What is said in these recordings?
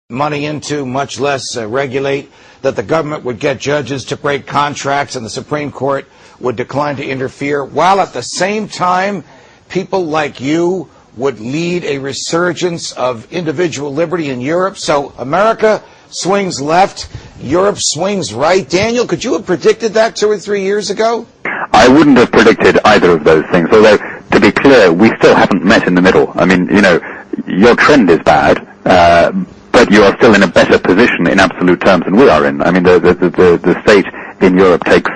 money into, much less regulate, that the government would get judges to break contracts and the Supreme Court would decline to interfere, while at the same time people like you would lead a resurgence of individual liberty in Europe. So America swings left, Europe swings right. Daniel, could you have predicted that 2 or 3 years ago? I wouldn't have predicted either of those things, although, to be clear, we still haven't met in the middle. I mean, you know, your trend is bad, but you are still in a better position in absolute terms than we are in. I mean, the state in Europe takes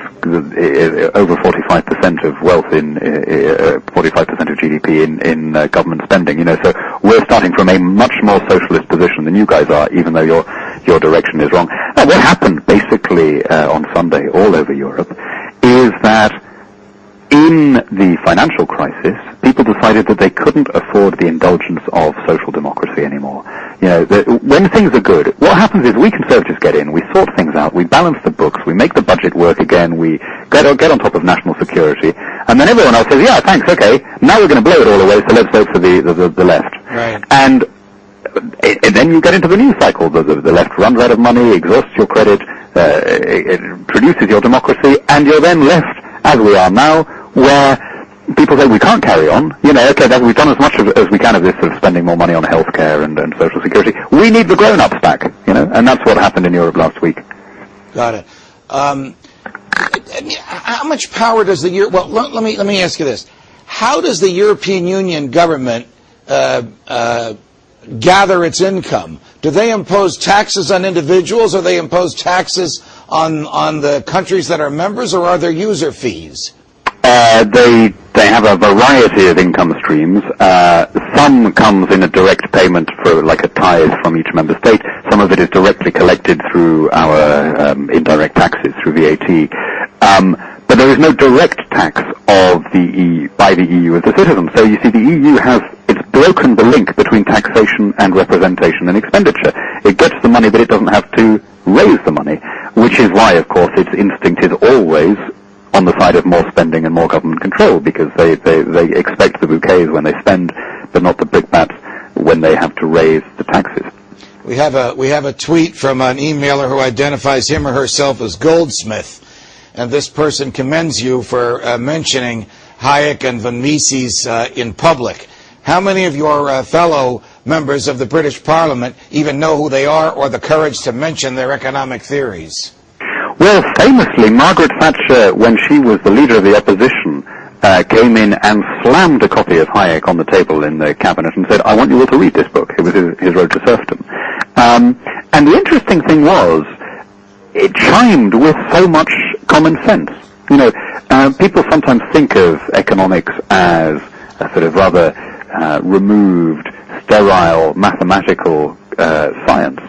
over 45% of wealth in 45% of GDP in government spending. You know, so we're starting from a much more socialist position than you guys are, even though your direction is wrong. Now, what happened basically on Sunday all over Europe is that in the financial crisis, people decided that they couldn't afford the indulgence of social democracy anymore. You know, when things are good, what happens is we conservatives get in, we sort things out, we balance the books, we make the budget work again, we get on top of national security, and then everyone else says, yeah, thanks, okay, now we're going to blow it all away, so let's vote for the left. Right. And then you get into the news cycle. The left runs out of money, exhausts your credit, it produces your democracy, and you're then left, as we are now, where people say we can't carry on. You know, okay, we've done as much as we can of this sort of spending more money on healthcare and social security. We need the grown-ups back, you know, and that's what happened in Europe last week. Got it. How much power does the well? Let me ask you this: how does the European Union government gather its income? Do they impose taxes on individuals, or they impose taxes on the countries that are members, or are there user fees? They have a variety of income streams. Some comes in a direct payment for like a tithe from each member state. Some of it is directly collected through our indirect taxes, through VAT. But there is no direct tax of by the EU as a citizen. So you see, the EU it's broken the link between taxation and representation and expenditure. It gets the money, but it doesn't have to raise the money, which is why, of course, its instinct is always on the side of more spending and more government control, because they expect the bouquets when they spend, but not the brickbats when they have to raise the taxes. We have a tweet from an emailer who identifies him or herself as Goldsmith, and this person commends you for mentioning Hayek and von Mises in public. How many of your fellow members of the British Parliament even know who they are, or the courage to mention their economic theories? Well, famously, Margaret Thatcher, when she was the leader of the opposition, came in and slammed a copy of Hayek on the table in the cabinet and said, I want you all to read this book. It was his Road to Serfdom. And the interesting thing was, it chimed with so much common sense. You know, people sometimes think of economics as a sort of rather removed, sterile, mathematical science.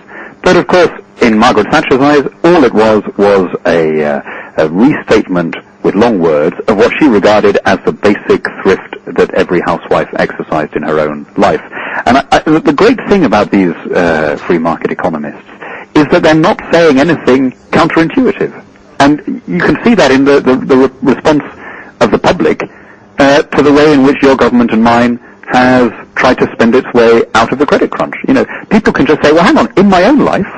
But of course, in Margaret Thatcher's eyes, all it was a restatement with long words of what she regarded as the basic thrift that every housewife exercised in her own life. And the great thing about these free market economists is that they're not saying anything counterintuitive. And you can see that in the response of the public to the way in which your government and mine has tried to spend its way out of the credit crunch. You know, people can just say, well, hang on, in my own life,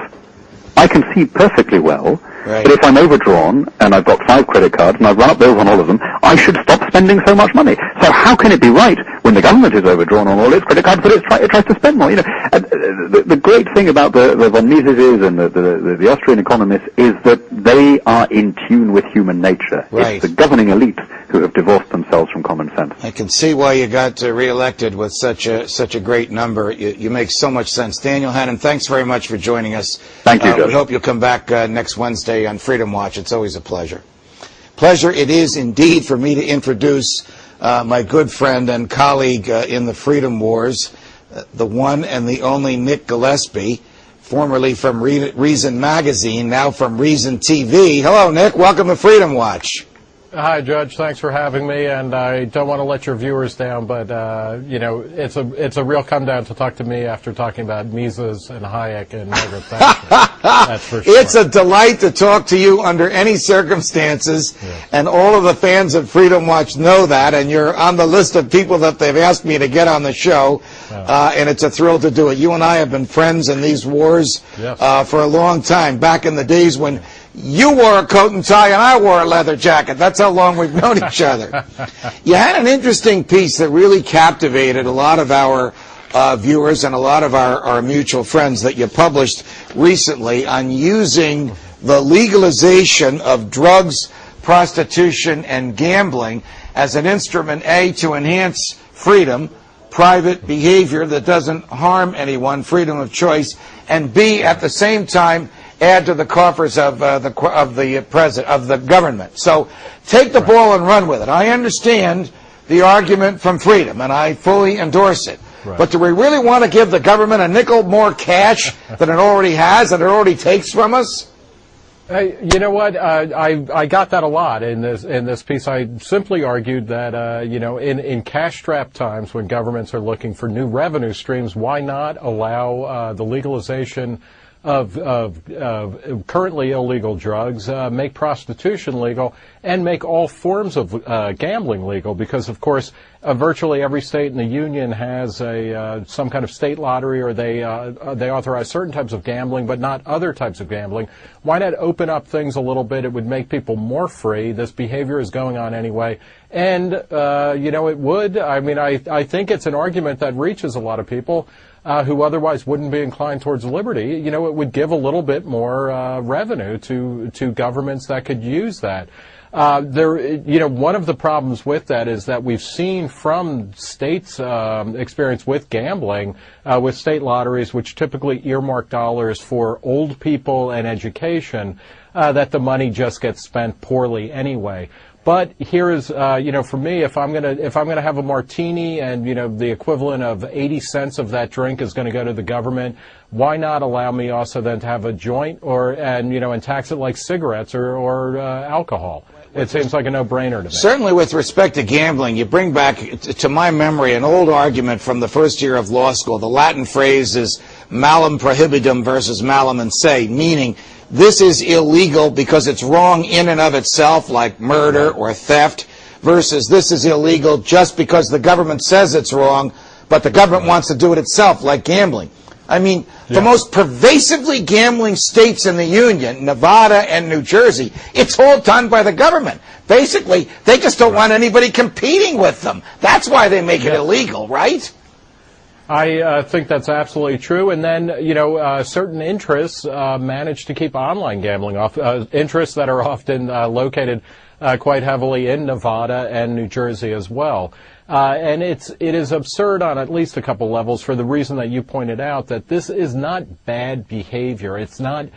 I can see perfectly well that if I'm overdrawn and I've got 5 credit cards and I've run up bills on all of them, I should stop spending so much money. So how can it be right when the government is overdrawn on all its credit cards that it tries to spend more? You know, the great thing about the von Mises and the Austrian economists is that they are in tune with human nature. Right. It's the governing elite who have divorced themselves from common sense. I can see why you got reelected with such a great number. You make so much sense. Daniel Hannan, thanks very much for joining us. Thank you, Judge. We hope you'll come back next Wednesday on Freedom Watch. It's always a pleasure. Pleasure it is indeed for me to introduce my good friend and colleague in the Freedom Wars, the one and the only Nick Gillespie, formerly from Reason Magazine, now from Reason TV. Hello, Nick. Welcome to Freedom Watch. Hi, Judge. Thanks for having me, and I don't want to let your viewers down, but it's a real come down to talk to me after talking about Mises and Hayek and Margaret Thatcher. That's for sure. It's a delight to talk to you under any circumstances, and all of the fans of Freedom Watch know that, and you're on the list of people that they've asked me to get on the show, and it's a thrill to do it. You and I have been friends in these wars for a long time, back in the days when you wore a coat and tie and I wore a leather jacket. That's how long we've known each other. You had an interesting piece that really captivated a lot of our viewers and a lot of our mutual friends that you published recently on using the legalization of drugs, prostitution, and gambling as an instrument, A, to enhance freedom, private behavior that doesn't harm anyone, freedom of choice, and B, at the same time, add to the coffers of the government. So take the ball and run with it. I understand the argument from Freedom, and I fully endorse it. Right. But do we really want to give the government a nickel more cash than it already has, that it already takes from us? You know what? I got that a lot in this piece. I simply argued that in cash-strapped times when governments are looking for new revenue streams, why not allow the legalization of currently illegal drugs, make prostitution legal, and make all forms of gambling legal, because, of course, virtually every state in the union has some kind of state lottery, or they authorize certain types of gambling, but not other types of gambling. Why not open up things a little bit? It would make people more free. This behavior is going on anyway. And, it would. I mean, I think it's an argument that reaches a lot of people who otherwise wouldn't be inclined towards liberty. It would give a little bit more revenue to governments that could use that. One of the problems with that is that we've seen from states' experience with gambling, with state lotteries, which typically earmark dollars for old people and education, that the money just gets spent poorly anyway. But here is, for me, if I'm gonna have a martini and the equivalent of 80 cents of that drink is going to go to the government, why not allow me also then to have a joint and tax it like cigarettes or alcohol? It seems like a no-brainer to me. Certainly, with respect to gambling, you bring back to my memory an old argument from the first year of law school. The Latin phrase is malum prohibitum versus malum in se, meaning this is illegal because it's wrong in and of itself, like murder or theft, versus this is illegal just because the government says it's wrong, but the government wants to do it itself, like gambling. I mean, the most pervasively gambling states in the Union, Nevada and New Jersey, it's all done by the government. Basically, they just don't want anybody competing with them. That's why they make it illegal, right? I think that's absolutely true. And then, certain interests manage to keep online gambling off, interests that are often located quite heavily in Nevada and New Jersey as well. And it is absurd on at least a couple levels for the reason that you pointed out, that this is not bad behavior. It's not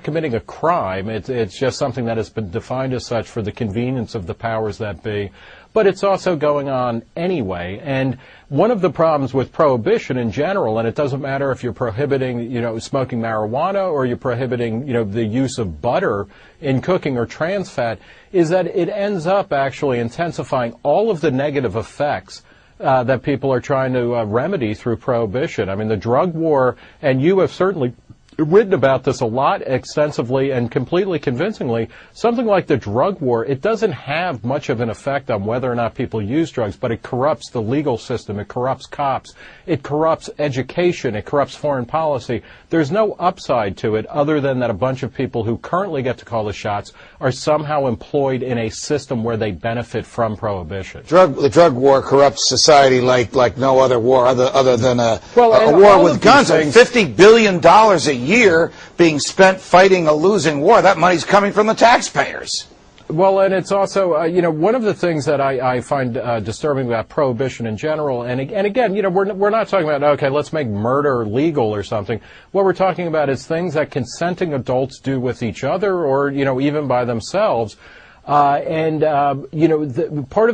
committing a crime. It's just something that has been defined as such for the convenience of the powers that be. But it's also going on anyway. And one of the problems with prohibition in general, and it doesn't matter if you're prohibiting, smoking marijuana or you're prohibiting, the use of butter in cooking or trans fat, is that it ends up actually intensifying all of the negative effects that people are trying to remedy through prohibition. I mean, the drug war, and you have certainly written about this a lot extensively and completely convincingly. Something like the drug war, it doesn't have much of an effect on whether or not people use drugs, but it corrupts the legal system, it corrupts cops, it corrupts education, it corrupts foreign policy. There's no upside to it other than that a bunch of people who currently get to call the shots are somehow employed in a system where they benefit from prohibition. The drug war corrupts society like no other war other than a war with guns. $50 billion a year being spent fighting a losing war. That money's coming from the taxpayers. Well, and it's also, one of the things that I find disturbing about prohibition in general, and again, we're not talking about, okay, let's make murder legal or something. What we're talking about is things that consenting adults do with each other or, even by themselves. Part of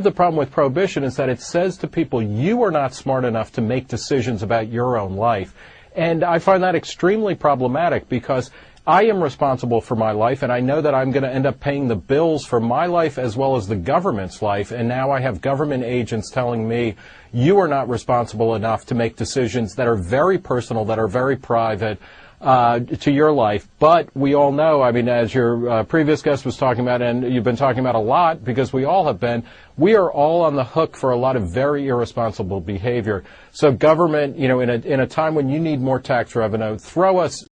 the problem with prohibition is that it says to people, you are not smart enough to make decisions about your own life. And I find that extremely problematic because I am responsible for my life, and I know that I'm going to end up paying the bills for my life as well as the government's life. And now I have government agents telling me, you are not responsible enough to make decisions that are very personal, that are very private to your life. But we all know, I mean, as your previous guest was talking about, and you've been talking about a lot, because we all have been, we are all on the hook for a lot of very irresponsible behavior. So government, in a time when you need more tax revenue, throw us